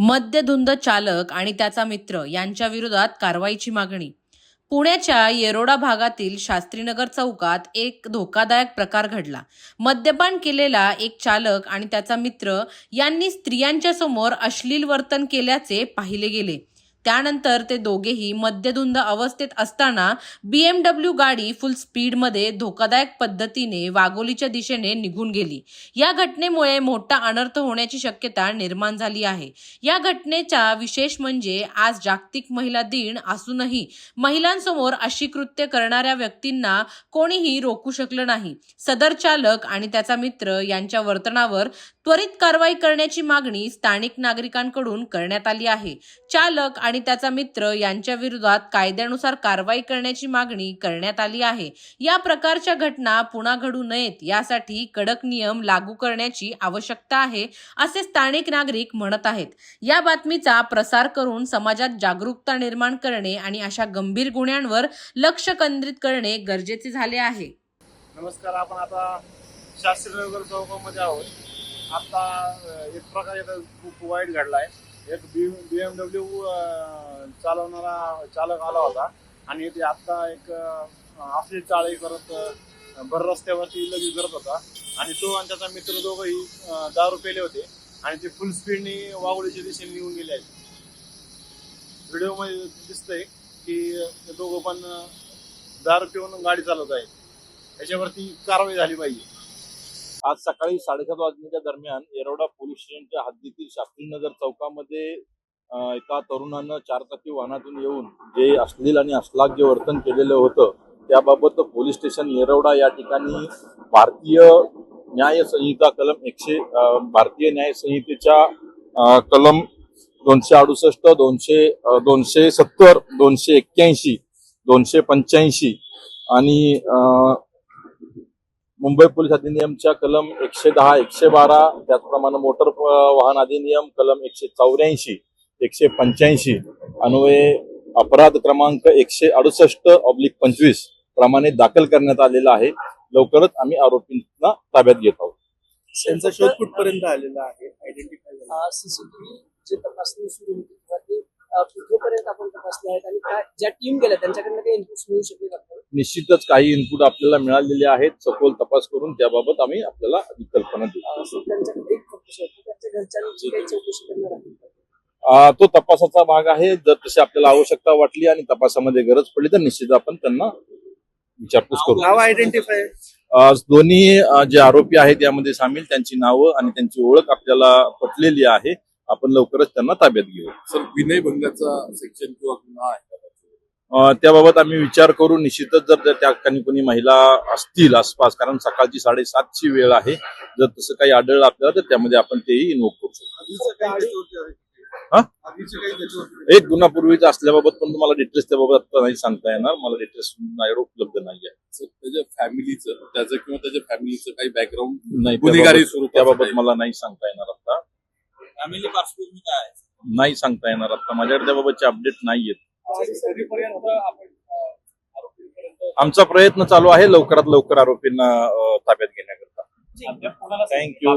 मद्यधुंद चालक आणि त्याचा मित्र यांच्या विरोधात कारवाईची मागणी. पुण्याच्या येरोडा भागातील शास्त्रीनगर चौकात एक धोकादायक प्रकार घडला. मद्यपान केलेला एक चालक आणि त्याचा मित्र यांनी स्त्रियांच्या समोर अश्लील वर्तन केल्याचे पाहिले गेले. त्यानंतर ते दोघेही मद्यधुंद अवस्थेत असताना BMW गाडी फुल स्पीडमध्ये धोकादायक पद्धतीने वाघोलीच्या दिशेने निघून गेली. या घटनेमुळे मोठा अनर्थ होण्याची शक्यता निर्माण झाली आहे. या घटनेचा विशेष म्हणजे आज जागतिक महिला दिन असूनही महिलांसमोर अशी कृत्य करणाऱ्या व्यक्तींना कोणीही रोखू शकलं नाही. सदर चालक आणि त्याचा मित्र यांच्या वर्तनावर त्वरित कारवाई करण्याची मागणी स्थानिक नागरिकांकडून करण्यात आली आहे. चालक आणि त्याचा मित्र यांच्या विरोधात कायद्यानुसार कारवाई करण्याची मागणी करण्यात आली आहे. या प्रकारच्या घटना पुन्हा घडू नयेत यासाठी कडक नियम लागू करण्याची आवश्यकता आहे, असे स्थानिक नागरिक म्हणत आहेत. या बातमीचा प्रसार करून समाजात जागरूकता निर्माण करणे आणि अशा गंभीर गुन्ह्यांवर लक्ष केंद्रित करणे गरजेचे झाले आहे. नमस्कार, आपण आता शास्त्रीनगर चौकामध्ये आहोत. आता एक प्रकार इथं खूप वाईट घडला आहे. एक BMW चालवणारा चालक आला होता आणि ते आत्ता एक अश्लील चाळी करत भर रस्त्यावरती लगेच करत होता आणि तो आणि त्याचा मित्र दोघंही दारू पेले होते आणि ते फुल स्पीडने वाघोलीच्या दिशेने निघून गेले आहेत. व्हिडिओमध्ये दिसतंय की ते दोघं पण दारू पिऊन गाडी चालवत आहेत. याच्यावरती कारवाई झाली पाहिजे. आज सकाळी 7:30 वाजण्याच्या दरम्यान येरोडा पोलीस स्टेशनच्या हद्दीतील शास्त्रीनगर चौकामध्ये एका तरुणानं चारचाकी वाहनातून येऊन जे अश्लील आणि अश्लाघ्य वर्तन केलेलं होतं त्याबाबत पोलीस स्टेशन येरोडा या ठिकाणी भारतीय न्याय संहिता कलम 100 भारतीय न्याय संहितेच्या कलम 268, 270, 281, 285 आणि मुंबई पोलीस अधिनियमच्या कलम 110, 112, त्याचप्रमाणे मोटर वाहन अधिनियम कलम 184, 185 अन्वये अपराध क्रमांक 168/25 प्रमाणे दाखल करण्यात आलेला आहे. लवकरच आम्ही आरोपींना ताब्यात घेत आहोत. त्यांचा शोध कुठपर्यंत आलेला आहे? आयडेंटिफाय सीसीटीव्ही जे तपासणी सुरू होती कुठेपर्यंत आपण तपासले आहेत आणि काय ज्या टीम गेल्या त्यांच्याकडनं काही इनपुट्स मिळू शकले का? निश्चितच काही इनपुट आपल्याला मिळालेले आहेत. सखोल तपास करून त्याबाबत आम्ही आपल्याला अधिक कल्पना देऊ. त्यांच्याकडे एक त्यांच्या घरच्यांची काही चौकशी करणार आहे. तो तपासाचा भाग आहे. जर तशी आपल्याला आवश्यकता वाटली आणि तपासामध्ये गरज पडली तर निश्चित आपण त्यांना विचारपूस करू. नाव आयडेंटिफाय दोन्ही जे आरोपी आहेत यामध्ये सामील त्यांची नावं आणि त्यांची ओळख आपल्याला पटलेली आहे. आपण लवकरच त्यांना ताब्यात घेऊ. सर, विनयभंगाचा सेक्शन किंवा गुन्हा आहे त्याबाबत आम्ही विचार करू. निश्चितच जर त्या ठिकाणी कोणी महिला असतील आसपास, कारण सकाळची 7:30ची वेळ आहे, जर तसं काही आढळलं आपल्याला तर त्यामध्ये आपण तेही इन्व्होक करू शकतो. एक गुन्हा पूर्वीचा असल्याबाबत पण तुम्हाला डिटेल्स त्याबाबत आता नाही सांगता येणार. मला डिटेल्स उपलब्ध नाही आहे. त्याच्या फॅमिलीचं किंवा त्याच्या फॅमिलीचं काही बॅकग्राऊंड नाही, गुन्हेगारी स्वरूप त्याबाबत मला नाही सांगता येणार आता. फॅमिली पार्श्वभूमी काय आहे नाही सांगता येणार आता. माझ्याकडे त्याबाबतचे अपडेट नाही आहेत. आमचा प्रयत्न चालू आहे लवकरात लवकर आरोपींना ताब्यात घेण्याकरता. थँक्यू.